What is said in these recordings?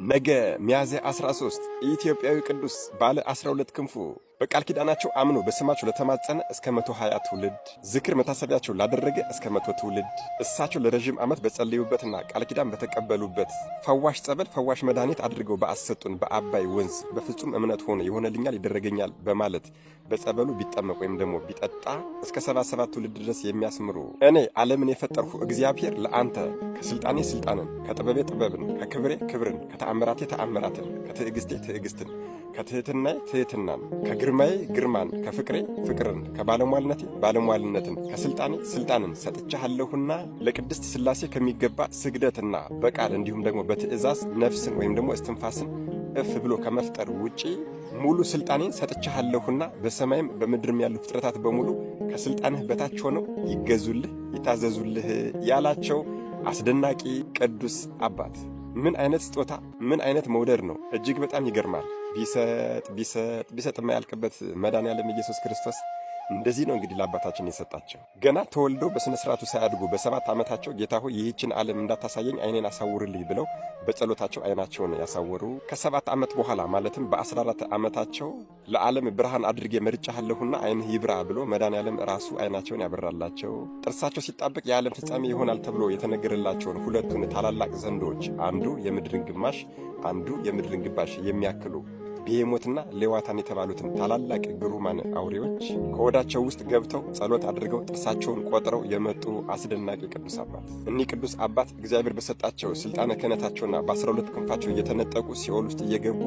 ነገ ሚያዝያ 13 ኢትዮጵያዊ ቅዱስ ባለ 12 ክንፉ በቃል ኪዳናቸው አምኖ በስማቸው ለተማጸነ እስከ 120 ትውልድ፣ ዝክር መታሰቢያቸው ላደረገ እስከ 100 ትውልድ፣ እሳቸው ለረጅም ዓመት በጸለዩበትና ቃል ኪዳን በተቀበሉበት ፈዋሽ ጸበል ፈዋሽ መድኃኒት አድርገው በአሰጡን በአባይ ወንዝ በፍጹም እምነት ሆኖ ይሆነልኛል ይደረገኛል በማለት በጸበሉ ቢጠመቅ ወይም ደግሞ ቢጠጣ እስከ 77 ትውልድ ድረስ የሚያስምሩ እኔ ዓለምን የፈጠርሁ እግዚአብሔር ለአንተ ከስልጣኔ ስልጣንን፣ ከጥበቤ ጥበብን፣ ከክብሬ ክብርን፣ ከተአምራቴ ተአምራትን፣ ከትዕግስቴ ትዕግስትን፣ ከትሕትናዬ ትሕትናን፣ ከግርማዬ ግርማን፣ ከፍቅሬ ፍቅርን፣ ከባለሟልነቴ ባለሟልነትን፣ ከስልጣኔ ስልጣንን ሰጥቻለሁና ለቅድስት ሥላሴ ከሚገባ ስግደትና በቃል እንዲሁም ደግሞ በትእዛዝ ነፍስን ወይም ደግሞ እስትንፋስን እፍ ብሎ ከመፍጠር ውጪ ሙሉ ስልጣኔን ሰጥቻለሁና በሰማይም በምድርም ያሉ ፍጥረታት በሙሉ ከስልጣንህ በታች ሆነው ይገዙልህ ይታዘዙልህ ያላቸው አስደናቂ ቅዱስ አባት ምን አይነት ስጦታ ምን አይነት መውደድ ነው! እጅግ በጣም ይገርማል። ቢሰጥ የማያልቅበት መድኃኔዓለም ኢየሱስ ክርስቶስ እንደዚህ ነው እንግዲህ ለአባታችን የሰጣቸው። ገና ተወልደው በሥነ ሥርዓቱ ሳያድጉ በ7 ዓመታቸው ጌታ ሆይ ይህችን ዓለም እንዳታሳየኝ ዓይኔን አሳውርልኝ ብለው በጸሎታቸው ዓይናቸውን ያሳወሩ። ከ7 ዓመት በኋላ ማለትም በ14 ዓመታቸው ለዓለም ብርሃን አድርጌ መርጫለሁና ዓይንህ ይብራ ብሎ መድኃኔዓለም ራሱ ዓይናቸውን ያበራላቸው። ጥርሳቸው ሲጣበቅ የዓለም ፍጻሜ ይሆናል ተብሎ የተነገረላቸውን ሁለቱን ታላላቅ ዘንዶች አንዱ የምድርን ግማሽ አንዱ የምድርን ግማሽ የሚያክሉ ቤሄሞትና ሌዋታን የተባሉትን ታላላቅ ግሩማን አውሬዎች ከወዳቸው ውስጥ ገብተው ጸሎት አድርገው ጥርሳቸውን ቆጥረው የመጡ አስደናቂ ቅዱስ አባት። እኒህ ቅዱስ አባት እግዚአብሔር በሰጣቸው ሥልጣነ ክህነታቸውና በ12 ክንፋቸው እየተነጠቁ ሲኦል ውስጥ እየገቡ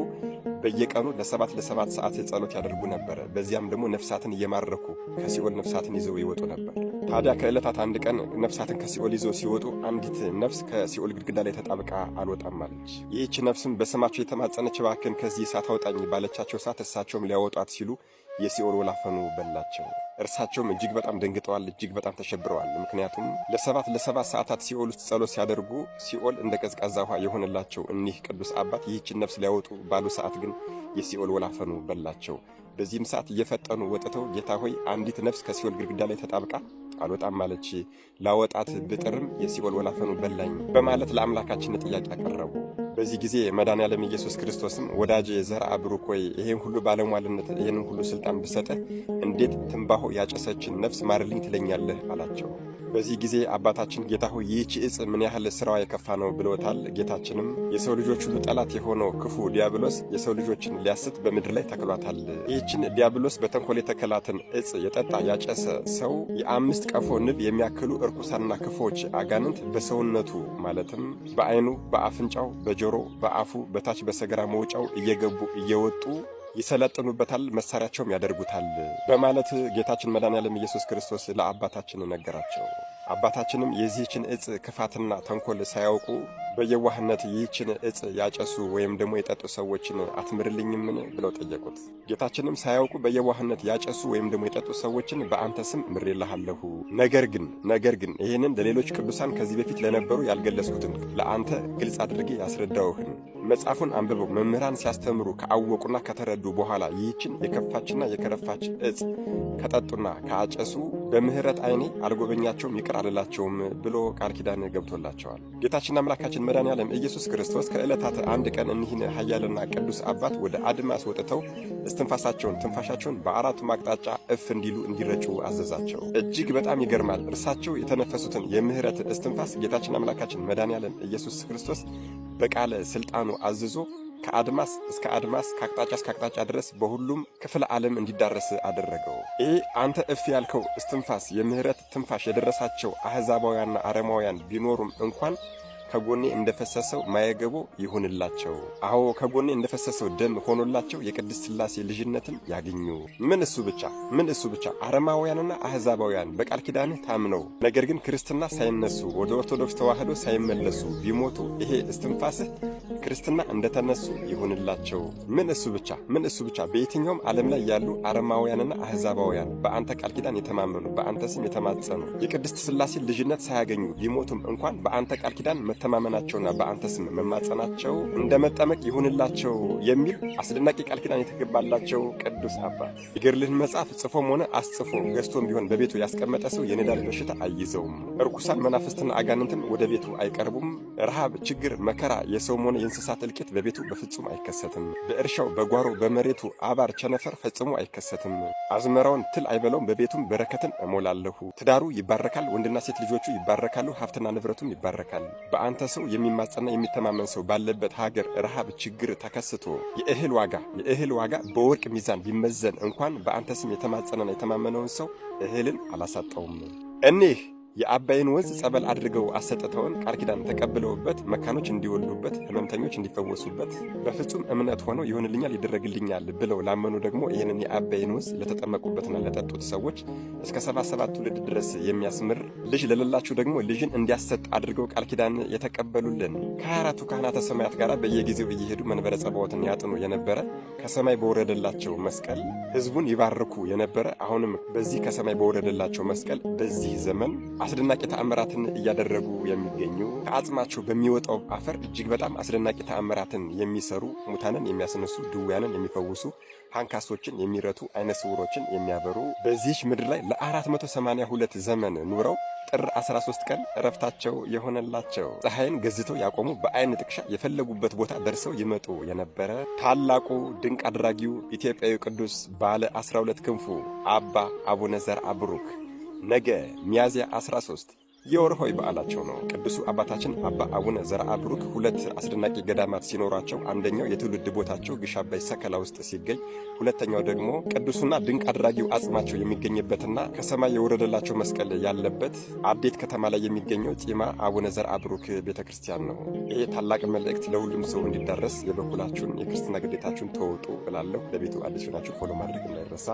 በየቀኑ ለ7 ሰዓት ጸሎት ያደርጉ ነበር። በዚያም ደግሞ ነፍሳትን እየማረኩ ከሲኦል ነፍሳትን ይዘው ይወጡ ነበር። ታዲያ ከዕለታት አንድ ቀን ነፍሳትን ከሲኦል ይዘው ሲወጡ አንዲት ነፍስ ከሲኦል ግድግዳ ላይ ተጣብቃ አልወጣም አለች። ይህች ነፍስም በስማቸው የተማጸነች እባክህን ከዚህ እሳት አውጣኝ ባለቻቸው ሰዓት እሳቸውም ሊያወጧት ሲሉ የሲኦል ወላፈኑ በላቸው። እርሳቸውም እጅግ በጣም ደንግጠዋል፣ እጅግ በጣም ተሸብረዋል። ምክንያቱም ለ7 ሰዓታት ሲኦል ውስጥ ጸሎት ሲያደርጉ ሲኦል እንደ ቀዝቃዛ ውሃ የሆነላቸው እኒህ ቅዱስ አባት ይህችን ነፍስ ሊያወጡ ባሉ ሰዓት ግን የሲኦል ወላፈኑ በላቸው። በዚህም ሰዓት እየፈጠኑ ወጥተው ጌታ ሆይ አንዲት ነፍስ ከሲኦል ግድግዳ ላይ ተጣብቃ አልወጣም ማለች፣ ላወጣት ብጥርም የሲኦል ወላፈኑ በላኝ በማለት ለአምላካችን ጥያቄ አቀረቡ። በዚህ ጊዜ መድኃኔዓለም ኢየሱስ ክርስቶስም ወዳጄ ዘርአ ብሩክ ሆይ ይሄን ሁሉ ባለሟልነት ይሄንን ሁሉ ሥልጣን ብሰጠህ እንዴት ትንባሆ ያጨሰችን ነፍስ ማርልኝ ትለኛለህ አላቸው። በዚህ ጊዜ አባታችን ጌታ ሆይ ይህች ዕፅ ምን ያህል ሥራዋ የከፋ ነው ብሎታል። ጌታችንም የሰው ልጆች ሁሉ ጠላት የሆነው ክፉ ዲያብሎስ የሰው ልጆችን ሊያስት በምድር ላይ ተክሏታል። ይህችን ዲያብሎስ በተንኮል የተከላትን ዕፅ የጠጣ ያጨሰ ሰው የ5 ቀፎ ንብ የሚያክሉ እርኩሳንና ክፎች አጋንንት በሰውነቱ ማለትም በዓይኑ፣ በአፍንጫው፣ በጆሮ፣ በአፉ፣ በታች በሰገራ መውጫው እየገቡ እየወጡ ይሰለጥኑበታል፣ መሳሪያቸውም ያደርጉታል በማለት ጌታችን መድኃኔዓለም ኢየሱስ ክርስቶስ ለአባታችን ነገራቸው። አባታችንም የዚህችን ዕፅ ክፋትና ተንኮል ሳያውቁ በየዋህነት ይህችን ዕፅ ያጨሱ ወይም ደግሞ የጠጡ ሰዎችን አትምርልኝምን ብለው ጠየቁት። ጌታችንም ሳያውቁ በየዋህነት ያጨሱ ወይም ደግሞ የጠጡ ሰዎችን በአንተ ስም ምሬልሃለሁ፣ ነገር ግን ይህንን ለሌሎች ቅዱሳን ከዚህ በፊት ለነበሩ ያልገለጽኩትን ለአንተ ግልጽ አድርጌ ያስረዳውህን መጽሐፉን አንብበው መምህራን ሲያስተምሩ ከአወቁና ከተረዱ በኋላ ይህችን የከፋችና የከረፋች ዕፅ ከጠጡና ከአጨሱ በምሕረት ዓይኔ አልጎበኛቸውም ይቅር አልላቸውም ብሎ ቃል ኪዳን ገብቶላቸዋል። ጌታችን አምላካችን መድኃኔዓለም ኢየሱስ ክርስቶስ ከዕለታት አንድ ቀን እኒህን ኃያልና ቅዱስ አባት ወደ አድማስ ወጥተው ትንፋሻቸውን በአራቱም አቅጣጫ እፍ እንዲሉ እንዲረጩ አዘዛቸው። እጅግ በጣም ይገርማል። እርሳቸው የተነፈሱትን የምሕረት እስትንፋስ ጌታችን አምላካችን መድኃኔዓለም ኢየሱስ ክርስቶስ በቃለ ሥልጣኑ አዝዞ ከአድማስ እስከ አድማስ ከአቅጣጫ እስከ አቅጣጫ ድረስ በሁሉም ክፍለ ዓለም እንዲዳረስ አደረገው። ይህ አንተ እፍ ያልከው እስትንፋስ የምሕረት ትንፋሽ የደረሳቸው አሕዛባውያንና አረማውያን ቢኖሩም እንኳን ከጎኔ እንደፈሰሰው ማየገቦ ይሁንላቸው። አዎ ከጎኔ እንደፈሰሰው ደም ሆኖላቸው የቅድስት ሥላሴ ልጅነትን ያገኙ። ምን እሱ ብቻ አረማውያንና አሕዛባውያን በቃል ኪዳንህ ታምነው ነገር ግን ክርስትና ሳይነሱ ወደ ኦርቶዶክስ ተዋህዶ ሳይመለሱ ቢሞቱ ይሄ እስትንፋስህ ክርስትና እንደተነሱ ይሁንላቸው። ምን እሱ ብቻ በየትኛውም ዓለም ላይ ያሉ አረማውያንና አሕዛባውያን በአንተ ቃል ኪዳን የተማመኑ በአንተ ስም የተማጸኑ የቅድስት ሥላሴ ልጅነት ሳያገኙ ቢሞቱም እንኳን በአንተ ቃል ኪዳን መተማመናቸውና በአንተ ስም መማጸናቸው እንደመጠመቅ ይሁንላቸው የሚል አስደናቂ ቃል ኪዳን የተገባላቸው ቅዱስ አባት የገድልህን መጽሐፍ ጽፎም ሆነ አስጽፎ ገዝቶም ቢሆን በቤቱ ያስቀመጠ ሰው የነዳድ በሽታ አይይዘውም። እርኩሳን መናፍስትና አጋንንትም ወደ ቤቱ አይቀርቡም። ረሃብ፣ ችግር፣ መከራ፣ የሰውም ሆነ የእንስሳት እልቂት በቤቱ በፍጹም አይከሰትም። በእርሻው፣ በጓሮ፣ በመሬቱ አባር፣ ቸነፈር ፈጽሞ አይከሰትም። አዝመራውን ትል አይበላውም። በቤቱም በረከትን እሞላለሁ። ትዳሩ ይባረካል። ወንድና ሴት ልጆቹ ይባረካሉ። ሀብትና ንብረቱም ይባረካል። በአንተ ሰው የሚማጸና የሚተማመን ሰው ባለበት ሀገር ረሃብ፣ ችግር ተከስቶ የእህል ዋጋ በወርቅ ሚዛን ቢመዘን እንኳን በአንተ ስም የተማጸነና የተማመነውን ሰው እህልን አላሳጣውም። እኒህ የአባይን ወንዝ ጸበል አድርገው አሰጥተውን ቃል ኪዳን ተቀብለውበት መካኖች እንዲወልዱበት፣ ህመምተኞች እንዲፈወሱበት በፍጹም እምነት ሆነው ይሆንልኛል ይደረግልኛል ብለው ላመኑ ደግሞ ይህንን የአባይን ወንዝ ለተጠመቁበትና ለጠጡት ሰዎች እስከ 77 ትውልድ ድረስ የሚያስምር ልጅ ለሌላችሁ ደግሞ ልጅን እንዲያሰጥ አድርገው ቃል ኪዳን የተቀበሉልን ከ24ቱ ካህናተ ሰማያት ጋር በየጊዜው እየሄዱ መንበረ ጸባዖትን ያጥኑ የነበረ ከሰማይ በወረደላቸው መስቀል ህዝቡን ይባርኩ የነበረ አሁንም በዚህ ከሰማይ በወረደላቸው መስቀል በዚህ ዘመን አስደናቂ ተአምራትን እያደረጉ የሚገኙ ከአጽማቸው በሚወጣው አፈር እጅግ በጣም አስደናቂ ተአምራትን የሚሰሩ ሙታንን የሚያስነሱ ድውያንን የሚፈውሱ አንካሶችን የሚረቱ አይነ ስውሮችን የሚያበሩ በዚህች ምድር ላይ ለ482 ዘመን ኑረው ጥር 13 ቀን እረፍታቸው የሆነላቸው ፀሐይን ገዝተው ያቆሙ በአይን ጥቅሻ የፈለጉበት ቦታ ደርሰው ይመጡ የነበረ ታላቁ ድንቅ አድራጊው ኢትዮጵያዊ ቅዱስ ባለ 12 ክንፉ አባ አቡነ ዘርዓ ብሩክ ነገ ሚያዝያ 13 የወርኃዊ በዓላቸው ነው። ቅዱሱ አባታችን አባ አቡነ ዘርዓ ብሩክ ሁለት አስደናቂ ገዳማት ሲኖራቸው አንደኛው የትውልድ ቦታቸው ግሽ አባይ ሰከላ ውስጥ ሲገኝ፣ ሁለተኛው ደግሞ ቅዱሱና ድንቅ አድራጊው አጽማቸው የሚገኝበትና ከሰማይ የወረደላቸው መስቀል ያለበት አዴት ከተማ ላይ የሚገኘው ጢማ አቡነ ዘርዓ ብሩክ ቤተክርስቲያን ነው። ይሄ ታላቅ መልእክት ለሁሉም ሰው እንዲዳረስ የበኩላችሁን የክርስትና ግዴታችሁን ተወጡ እላለሁ። ለቤቱ አዲስ ሆናችሁ ፎሎ ማድረግ እንዳይረሳ።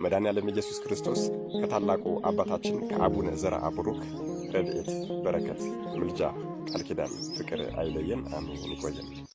መድኃኔዓለም ኢየሱስ ክርስቶስ ከታላቁ አባታችን ከአቡነ ዘርዓ ብሩክ ረድኤት፣ በረከት፣ ምልጃ፣ ቃል ኪዳን፣ ፍቅር አይለየን። አሜን። ይቆየን።